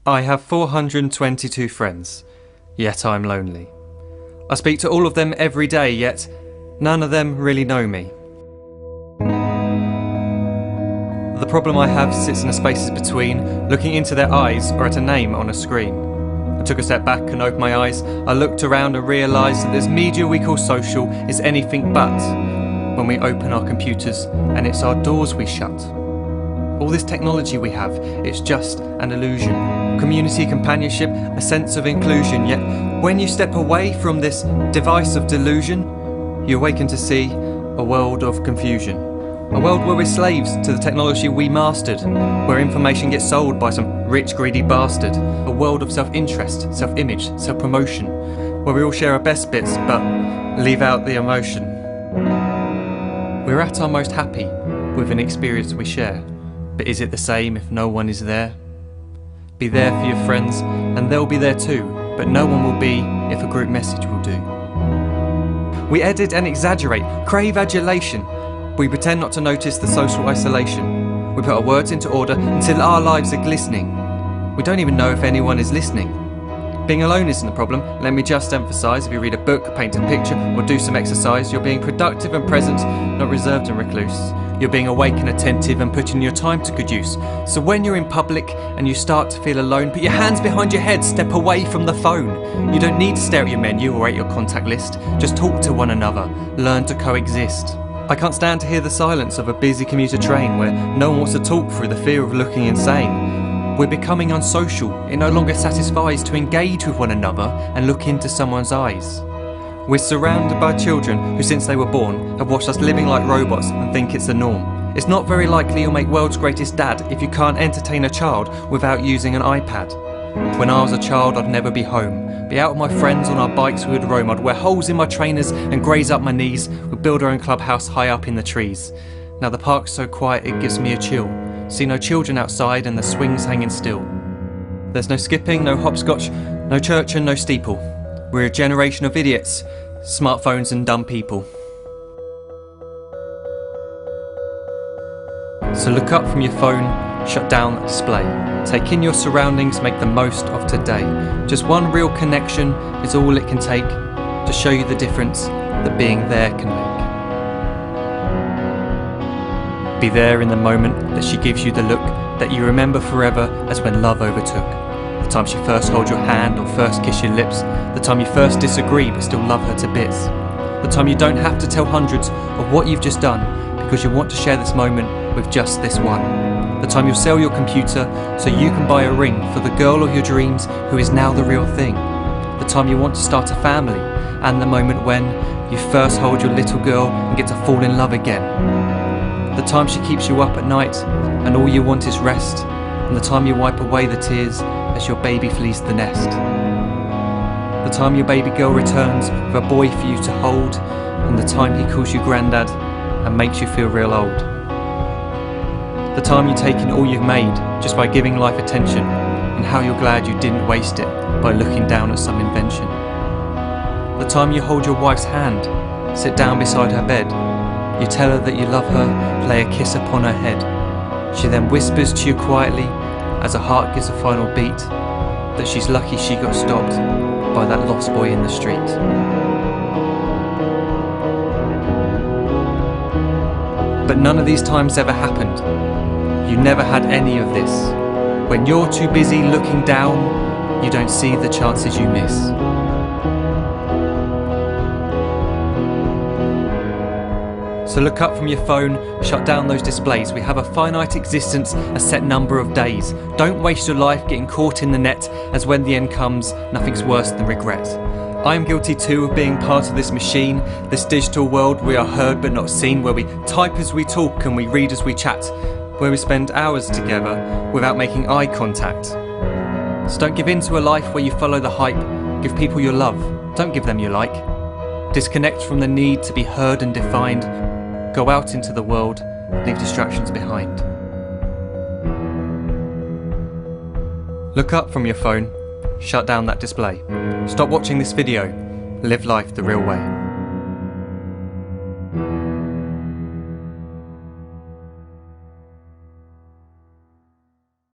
I have 422 friends, yet I'm lonely. I speak to all of them every day, yet none of them really know me. The problem I have sits in the spaces between looking into their eyes or at a name on a screen. I took a step back and opened my eyes. I looked around and realised that this media we call social is anything but when we open our computers and it's our doors we shut. All this technology we have, it's just an illusion. Community, companionship, a sense of inclusion, yet when you step away from this device of delusion, you awaken to see a world of confusion. A world where we're slaves to the technology we mastered, where information gets sold by some rich, greedy bastard. A world of self-interest, self-image, self-promotion, where we all share our best bits but leave out the emotion. We're at our most happy with an experience we share. But is it the same if no one is there? Be there for your friends, and they'll be there too, but no one will be if a group message will do. We edit and exaggerate, crave adulation. We pretend not to notice the social isolation. We put our words into order until our lives are glistening. We don't even know if anyone is listening. Being alone isn't the problem. Let me just emphasise, if you read a book, paint a picture, or do some exercise, you're being productive and present, not reserved and recluse. You're being awake and attentive and putting your time to good use. So when you're in public and you start to feel alone, put your hands behind your head, step away from the phone. You don't need to stare at your menu or at your contact list. Just talk to one another. Learn to coexist. I can't stand to hear the silence of a busy commuter train where no one wants to talk through the fear of looking insane. We're becoming unsocial. It no longer satisfies to engage with one another and look into someone's eyes. We're surrounded by children who, since they were born, have watched us living like robots and think it's the norm. It's not very likely you'll make world's greatest dad if you can't entertain a child without using an iPad. When I was a child, I'd never be home. Be out with my friends on our bikes we would roam. I'd wear holes in my trainers and graze up my knees. We'd build our own clubhouse high up in the trees. Now the park's so quiet it gives me a chill. See no children outside and the swings hanging still. There's no skipping, no hopscotch, no church and no steeple. We're a generation of idiots, smartphones and dumb people. So look up from your phone, shut down the display. Take in your surroundings, make the most of today. Just one real connection is all it can take to show you the difference that being there can make. Be there in the moment that she gives you the look that you remember forever as when love overtook. The time she first holds your hand or first kiss your lips. The time you first disagree but still love her to bits. The time you don't have to tell hundreds of what you've just done because you want to share this moment with just this one. The time you'll sell your computer so you can buy a ring for the girl of your dreams who is now the real thing. The time you want to start a family, and the moment when you first hold your little girl and get to fall in love again. The time she keeps you up at night and all you want is rest, and the time you wipe away the tears as your baby flees the nest. The time your baby girl returns with a boy for you to hold, and the time he calls you granddad and makes you feel real old. The time you take in all you've made just by giving life attention, and how you're glad you didn't waste it by looking down at some invention. The time you hold your wife's hand, sit down beside her bed, you tell her that you love her, lay a kiss upon her head. She then whispers to you quietly, as her heart gives a final beat, that she's lucky she got stopped by that lost boy in the street. But none of these times ever happened. You never had any of this. When you're too busy looking down, you don't see the chances you miss. So look up from your phone, shut down those displays. We have a finite existence, a set number of days. Don't waste your life getting caught in the net, as when the end comes, nothing's worse than regret. I am guilty too of being part of this machine, this digital world we are heard but not seen, where we type as we talk and we read as we chat, where we spend hours together without making eye contact. So don't give in to a life where you follow the hype. Give people your love, don't give them your like. Disconnect from the need to be heard and defined. Go out into the world, leave distractions behind. Look up from your phone, shut down that display. Stop watching this video, live life the real way.